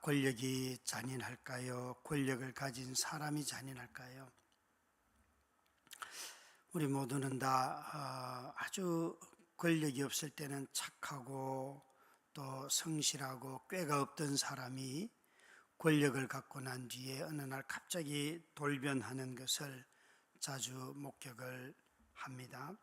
권력이 잔인할까요? 권력을 가진 사람이 잔인할까요? 우리 모두는 다 아주 권력이 없을 때는 착하고 또 성실하고 꾀가 없던 사람이 권력을 갖고 난 뒤에 어느 날 갑자기 돌변하는 것을 자주 목격을 합니다.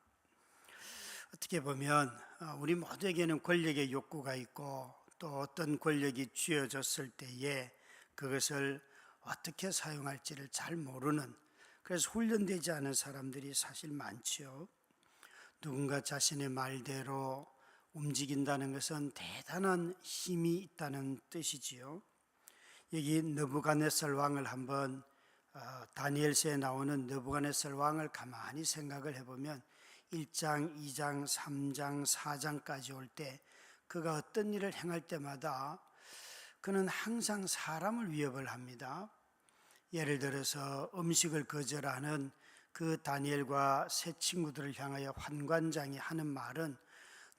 어떻게 보면 우리 모두에게는 권력의 욕구가 있고 또 어떤 권력이 쥐어졌을 때에 그것을 어떻게 사용할지를 잘 모르는, 그래서 훈련되지 않은 사람들이 사실 많지요. 누군가 자신의 말대로 움직인다는 것은 대단한 힘이 있다는 뜻이지요. 여기 느부갓네살 왕을 한번 다니엘서에 나오는 느부갓네살 왕을 가만히 생각을 해보면 1장, 2장, 3장, 4장까지 올 때 그가 어떤 일을 행할 때마다 그는 항상 사람을 위협을 합니다. 예를 들어서 음식을 거절하는 그 다니엘과 세 친구들을 향하여 환관장이 하는 말은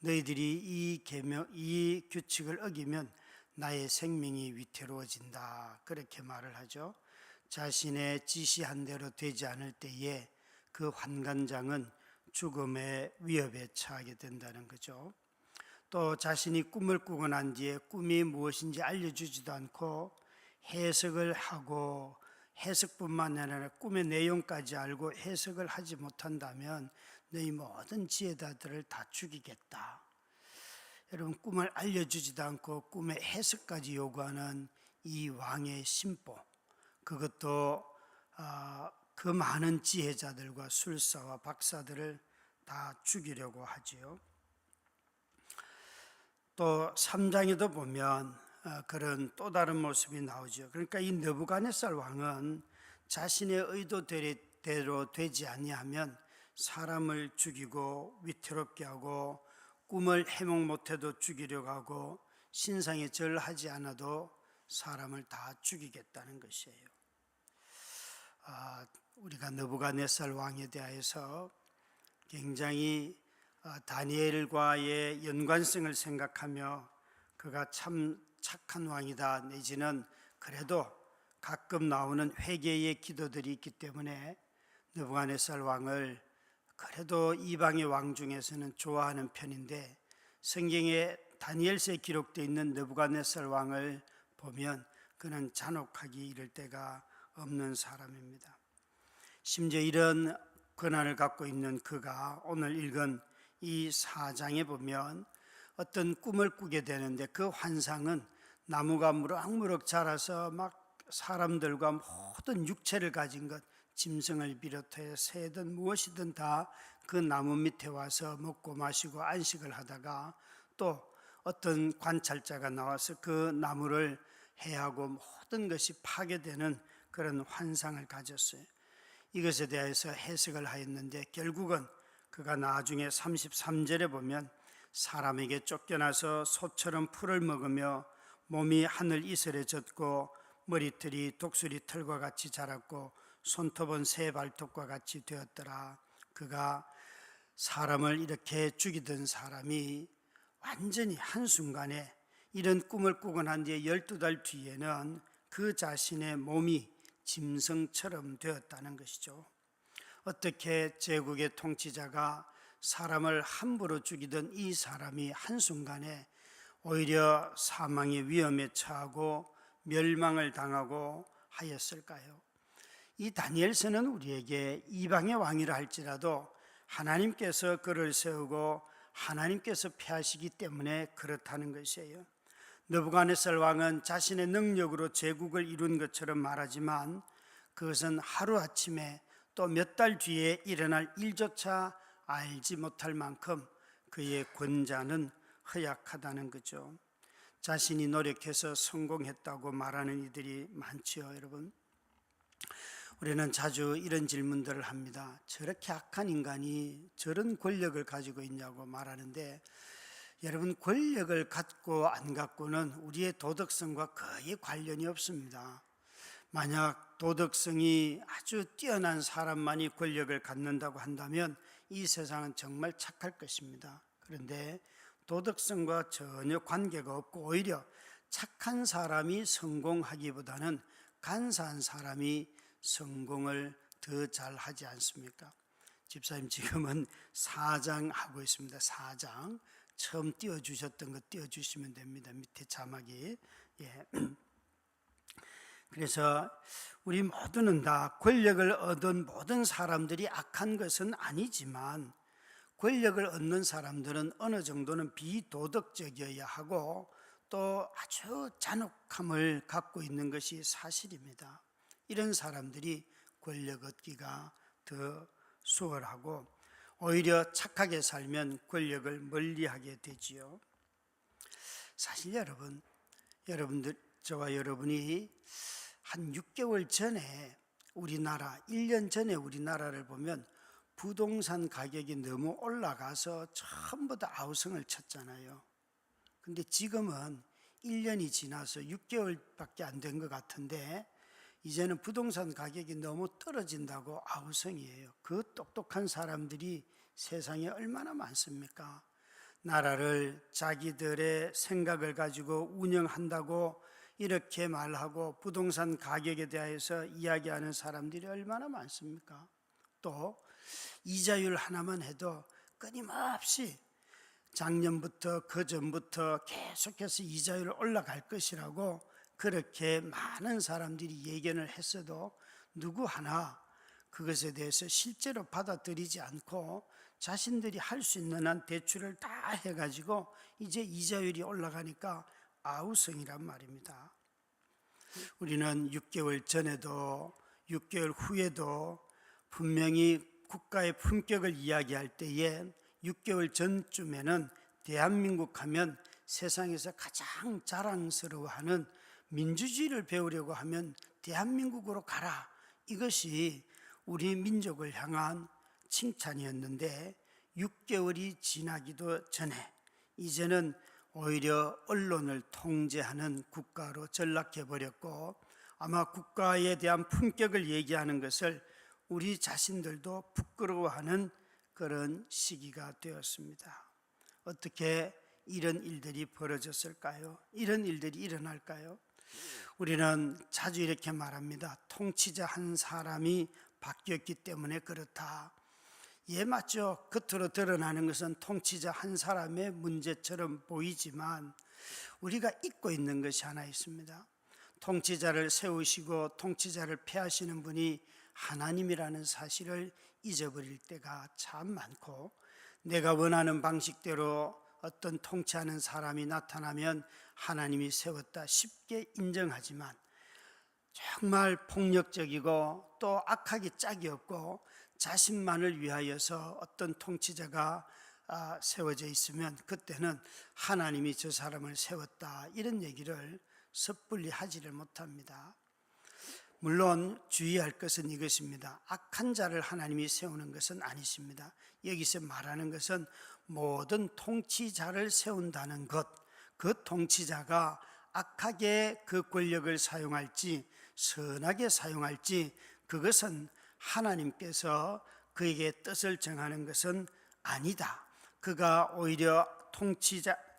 너희들이 이 규칙을 어기면 나의 생명이 위태로워진다, 그렇게 말을 하죠. 자신의 지시한 대로 되지 않을 때에 그 환관장은 죽음의 위협에 처하게 된다는 거죠. 또 자신이 꿈을 꾸고 난 뒤에 꿈이 무엇인지 알려주지도 않고 해석을 하고, 해석뿐만 아니라 꿈의 내용까지 알고 해석을 하지 못한다면 너희 모든 지혜자들을 다 죽이겠다. 여러분, 꿈을 알려주지도 않고 꿈의 해석까지 요구하는 이 왕의 심보, 그것도 그 많은 지혜자들과 술사와 박사들을 다 죽이려고 하지요. 또 3장에도 보면 그런 또 다른 모습이 나오죠. 그러니까 이 느부갓네살 왕은 자신의 의도대로 되지 아니하면 사람을 죽이고 위태롭게 하고, 꿈을 해몽 못해도 죽이려고 하고, 신상에 절하지 않아도 사람을 다 죽이겠다는 것이에요. 우리가 느부갓네살 왕에 대해서 굉장히 다니엘과의 연관성을 생각하며 그가 참 착한 왕이다, 내지는 그래도 가끔 나오는 회개의 기도들이 있기 때문에 느부갓네살 왕을 그래도 이방의 왕 중에서는 좋아하는 편인데, 성경에 다니엘서에 기록되어 있는 느부갓네살 왕을 보면 그는 잔혹하기 이를 데가 없는 사람입니다. 심지어 이런 권한을 갖고 있는 그가 오늘 읽은 이 4장에 보면 어떤 꿈을 꾸게 되는데, 그 환상은 나무가 무럭무럭 자라서 막 사람들과 모든 육체를 가진 것, 짐승을 비롯해 새든 무엇이든 다 그 나무 밑에 와서 먹고 마시고 안식을 하다가 또 어떤 관찰자가 나와서 그 나무를 해하고 모든 것이 파괴되는 그런 환상을 가졌어요. 이것에 대해서 해석을 하였는데, 결국은 그가 나중에 33절에 보면 사람에게 쫓겨나서 소처럼 풀을 먹으며 몸이 하늘 이슬에 젖고 머리털이 독수리 털과 같이 자랐고 손톱은 새 발톱과 같이 되었더라. 그가 사람을 이렇게 죽이던 사람이 완전히 한순간에 이런 꿈을 꾸고 난 뒤에 12달 뒤에는 그 자신의 몸이 짐승처럼 되었다는 것이죠. 어떻게 제국의 통치자가 사람을 함부로 죽이던 이 사람이 한순간에 오히려 사망의 위험에 처하고 멸망을 당하고 하였을까요? 이 다니엘서는 우리에게 이방의 왕이라 할지라도 하나님께서 그를 세우고 하나님께서 폐하시기 때문에 그렇다는 것이에요. 느부갓네살 왕은 자신의 능력으로 제국을 이룬 것처럼 말하지만 그것은 하루아침에 또 몇 달 뒤에 일어날 일조차 알지 못할 만큼 그의 권자는 허약하다는 거죠. 자신이 노력해서 성공했다고 말하는 이들이 많지요. 여러분, 우리는 자주 이런 질문들을 합니다. 저렇게 악한 인간이 저런 권력을 가지고 있냐고 말하는데, 여러분, 권력을 갖고 안 갖고는 우리의 도덕성과 거의 관련이 없습니다. 만약 도덕성이 아주 뛰어난 사람만이 권력을 갖는다고 한다면 이 세상은 정말 착할 것입니다. 그런데 도덕성과 전혀 관계가 없고 오히려 착한 사람이 성공하기보다는 간사한 사람이 성공을 더 잘하지 않습니까? 집사님 지금은 4장 하고 있습니다. 4장 처음 띄워주셨던 거 띄워주시면 됩니다. 밑에 자막이. 그래서 우리 모두는 다 권력을 얻은 모든 사람들이 악한 것은 아니지만, 권력을 얻는 사람들은 어느 정도는 비도덕적이어야 하고 또 아주 잔혹함을 갖고 있는 것이 사실입니다. 이런 사람들이 권력 얻기가 더 수월하고 오히려 착하게 살면 권력을 멀리하게 되지요. 사실 여러분들, 저와 여러분이 한 6개월 전에 우리나라, 1년 전에 우리나라를 보면 부동산 가격이 너무 올라가서 전부 다 아우성을 쳤잖아요. 근데 지금은 1년이 지나서 6개월밖에 안 된 것 같은데 이제는 부동산 가격이 너무 떨어진다고 아우성이에요. 그 똑똑한 사람들이 세상에 얼마나 많습니까? 나라를 자기들의 생각을 가지고 운영한다고 이렇게 말하고 부동산 가격에 대해서 이야기하는 사람들이 얼마나 많습니까? 또 이자율 하나만 해도 끊임없이 작년부터 그전부터 계속해서 이자율이 올라갈 것이라고 그렇게 많은 사람들이 예견을 했어도 누구 하나 그것에 대해서 실제로 받아들이지 않고 자신들이 할 수 있는 한 대출을 다 해가지고 이제 이자율이 올라가니까 아우성이란 말입니다. 우리는 6개월 전에도 6개월 후에도 분명히 국가의 품격을 이야기할 때에 6개월 전쯤에는 대한민국 하면 세상에서 가장 자랑스러워하는 민주주의를 배우려고 하면 대한민국으로 가라, 이것이 우리 민족을 향한 칭찬이었는데 6개월이 지나기도 전에 이제는 오히려 언론을 통제하는 국가로 전락해버렸고, 아마 국가에 대한 품격을 얘기하는 것을 우리 자신들도 부끄러워하는 그런 시기가 되었습니다. 어떻게 이런 일들이 벌어졌을까요? 이런 일들이 일어날까요? 우리는 자주 이렇게 말합니다. 통치자 한 사람이 바뀌었기 때문에 그렇다. 예, 맞죠. 겉으로 드러나는 것은 통치자 한 사람의 문제처럼 보이지만 우리가 잊고 있는 것이 하나 있습니다. 통치자를 세우시고 통치자를 폐하시는 분이 하나님이라는 사실을 잊어버릴 때가 참 많고, 내가 원하는 방식대로 어떤 통치하는 사람이 나타나면 하나님이 세웠다 쉽게 인정하지만, 정말 폭력적이고 또 악하기 짝이 없고 자신만을 위하여서 어떤 통치자가 세워져 있으면 그때는 하나님이 저 사람을 세웠다, 이런 얘기를 섣불리 하지를 못합니다. 물론 주의할 것은 이것입니다. 악한 자를 하나님이 세우는 것은 아니십니다. 여기서 말하는 것은 모든 통치자를 세운다는 것, 그 통치자가 악하게 그 권력을 사용할지 선하게 사용할지 그것은 하나님께서 그에게 뜻을 정하는 것은 아니다. 그가 오히려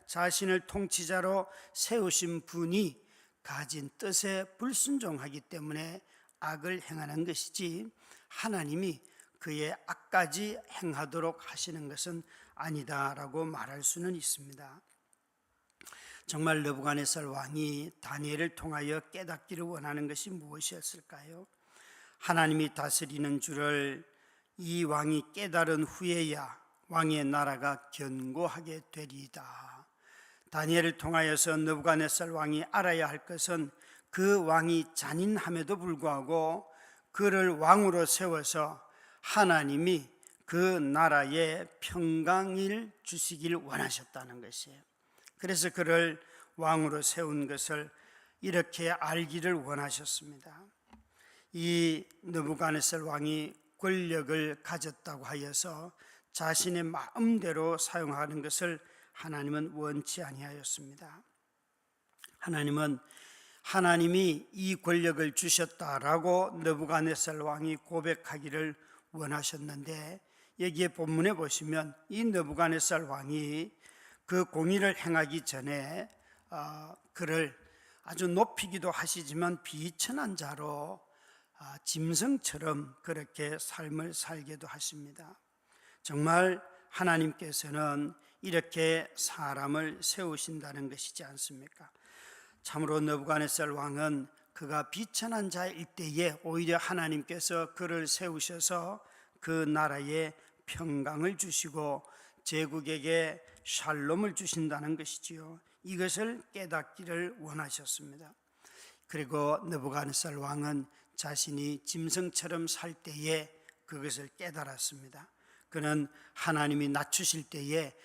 자신을 통치자로 세우신 분이 가진 뜻에 불순종하기 때문에 악을 행하는 것이지, 하나님이 그의 악까지 행하도록 하시는 것은 아니다라고 말할 수는 있습니다. 정말 느부갓네살 왕이 다니엘을 통하여 깨닫기를 원하는 것이 무엇이었을까요? 하나님이 다스리는 줄을 이 왕이 깨달은 후에야 왕의 나라가 견고하게 되리이다. 다니엘을 통하여서 느부갓네살 왕이 알아야 할 것은 그 왕이 잔인함에도 불구하고 그를 왕으로 세워서 하나님이 그 나라에 평강을 주시길 원하셨다는 것이에요. 그래서 그를 왕으로 세운 것을 이렇게 알기를 원하셨습니다. 이 느부갓네살 왕이 권력을 가졌다고 하여서 자신의 마음대로 사용하는 것을 하나님은 원치 아니하였습니다. 하나님은 하나님이 이 권력을 주셨다라고 느부갓네살 왕이 고백하기를 원하셨는데, 여기에 본문에 보시면 이 느부갓네살 왕이 그 공의를 행하기 전에 그를 아주 높이기도 하시지만 비천한 자로 짐승처럼 그렇게 삶을 살게도 하십니다. 정말 하나님께서는 이렇게 사람을 세우신다는 것이지 않습니까? 참으로 느부갓네살 왕은 그가 비천한 자일 때에 오히려 하나님께서 그를 세우셔서 그 나라에 평강을 주시고 제국에게 샬롬을 주신다는 것이지요. 이것을 깨닫기를 원하셨습니다. 그리고 느부갓네살 왕은 자신이 짐승처럼 살 때에 그것을 깨달았습니다. 그는 하나님이 낮추실 때에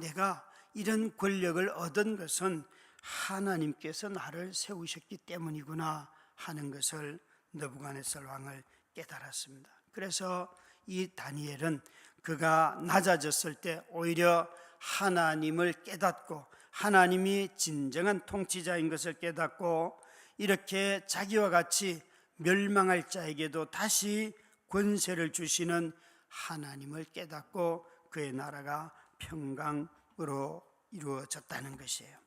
내가 이런 권력을 얻은 것은 하나님께서 나를 세우셨기 때문이구나 하는 것을 느부갓네살 왕을 깨달았습니다. 그래서 이 다니엘은 그가 낮아졌을 때 오히려 하나님을 깨닫고 하나님이 진정한 통치자인 것을 깨닫고 이렇게 자기와 같이 멸망할 자에게도 다시 권세를 주시는 하나님을 깨닫고 그의 나라가 평강으로 이루어졌다는 것이에요.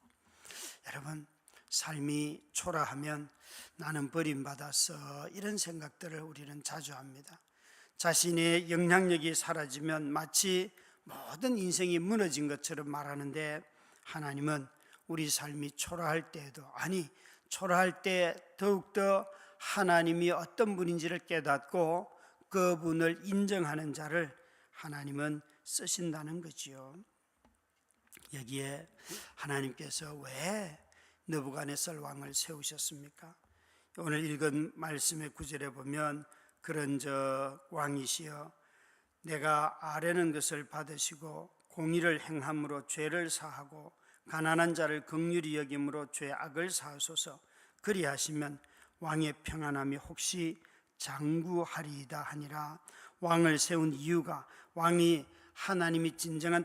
여러분, 삶이 초라하면 나는 버림받았어, 이런 생각들을 우리는 자주 합니다. 자신의 영향력이 사라지면 마치 모든 인생이 무너진 것처럼 말하는데, 하나님은 우리 삶이 초라할 때에도, 초라할 때 더욱더 하나님이 어떤 분인지를 깨닫고 그분을 인정하는 자를 하나님은 쓰신다는 거지요. 여기에 하나님께서 왜 느부갓네살 왕을 세우셨습니까? 오늘 읽은 말씀의 9절에 보면 그런즉 왕이시여 내가 아뢰는 것을 받으시고 공의를 행함으로 죄를 사하고 가난한 자를 긍휼히 여김으로 죄악을 사하소서. 그리하시면 왕의 평안함이 혹시 장구하리이다 하니라. 왕을 세운 이유가 왕이 하나님이 진정한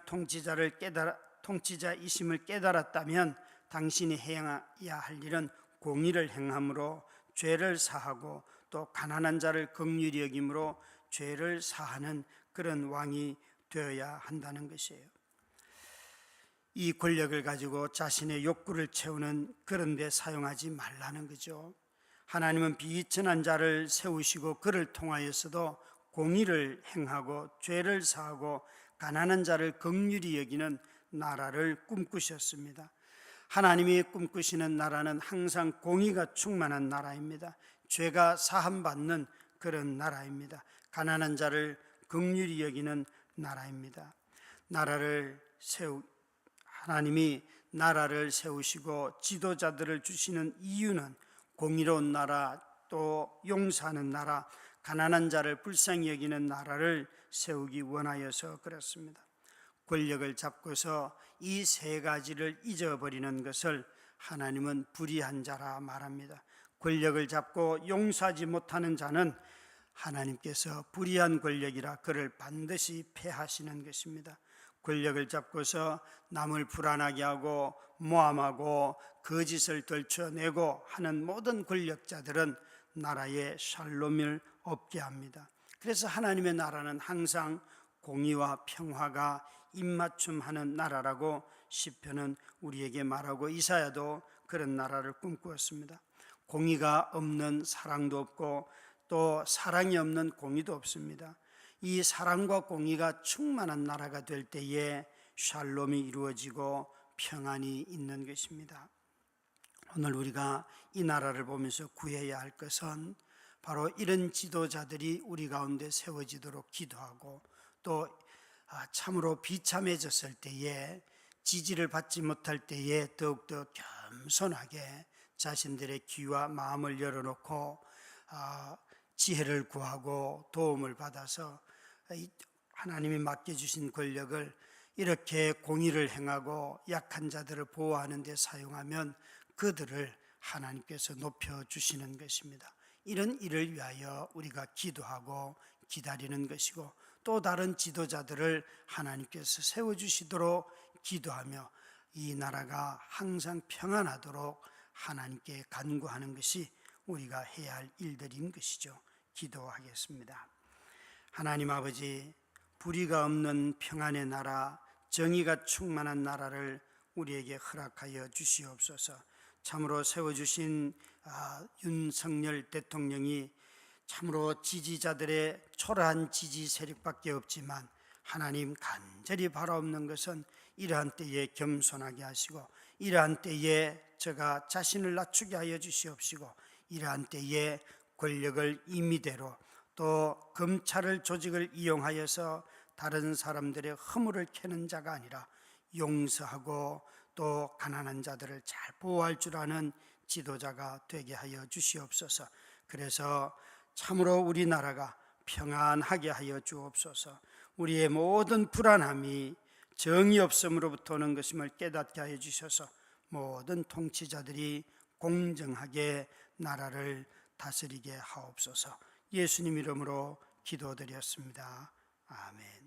통치자이심을 깨달았다면 당신이 해야 할 일은 공의를 행함으로 죄를 사하고 또 가난한 자를 긍휼히 여김으로 죄를 사하는 그런 왕이 되어야 한다는 것이에요. 이 권력을 가지고 자신의 욕구를 채우는 그런 데 사용하지 말라는 거죠. 하나님은 비천한 자를 세우시고 그를 통하여서도 공의를 행하고 죄를 사하고 가난한 자를 긍휼히 여기는 나라를 꿈꾸셨습니다. 하나님이 꿈꾸시는 나라는 항상 공의가 충만한 나라입니다. 죄가 사함받는 그런 나라입니다. 가난한 자를 긍휼히 여기는 나라입니다. 하나님이 나라를 세우시고 지도자들을 주시는 이유는 공의로운 나라, 또 용서하는 나라, 가난한 자를 불쌍히 여기는 나라를 세우기 원하여서 그렇습니다. 권력을 잡고서 이 세 가지를 잊어버리는 것을 하나님은 불의한 자라 말합니다. 권력을 잡고 용서하지 못하는 자는 하나님께서 불의한 권력이라 그를 반드시 패하시는 것입니다. 권력을 잡고서 남을 불안하게 하고 모함하고 거짓을 떨쳐내고 하는 모든 권력자들은 나라에 샬롬을 없게 합니다. 그래서 하나님의 나라는 항상 공의와 평화가 입맞춤하는 나라라고 시편은 우리에게 말하고 이사야도 그런 나라를 꿈꾸었습니다. 공의가 없는 사랑도 없고 또 사랑이 없는 공의도 없습니다. 이 사랑과 공의가 충만한 나라가 될 때에 샬롬이 이루어지고 평안이 있는 것입니다. 오늘 우리가 이 나라를 보면서 구해야 할 것은 바로 이런 지도자들이 우리 가운데 세워지도록 기도하고 또 참으로 비참해졌을 때에 지지를 받지 못할 때에 더욱더 겸손하게 자신들의 귀와 마음을 열어놓고 지혜를 구하고 도움을 받아서 하나님이 맡겨주신 권력을 이렇게 공의를 행하고 약한 자들을 보호하는 데 사용하면 그들을 하나님께서 높여주시는 것입니다. 이런 일을 위하여 우리가 기도하고 기다리는 것이고 또 다른 지도자들을 하나님께서 세워주시도록 기도하며 이 나라가 항상 평안하도록 하나님께 간구하는 것이 우리가 해야 할 일들인 것이죠. 기도하겠습니다. 하나님 아버지, 불의가 없는 평안의 나라, 정의가 충만한 나라를 우리에게 허락하여 주시옵소서. 참으로 세워주신 윤석열 대통령이 참으로 지지자들의 초라한 지지 세력밖에 없지만 하나님 간절히 바라옵는 것은 이러한 때에 겸손하게 하시고 이러한 때에 저가 자신을 낮추게 하여 주시옵시고 이러한 때에 권력을 임의대로 또 검찰을 조직을 이용하여서 다른 사람들의 허물을 캐는 자가 아니라 용서하고 또 가난한 자들을 잘 보호할 줄 아는 지도자가 되게 하여 주시옵소서. 그래서 참으로 우리나라가 평안하게 하여 주옵소서. 우리의 모든 불안함이 정의 없음으로부터 오는 것임을 깨닫게 하여 주셔서 모든 통치자들이 공정하게 나라를 다스리게 하옵소서. 예수님 이름으로 기도드렸습니다. 아멘.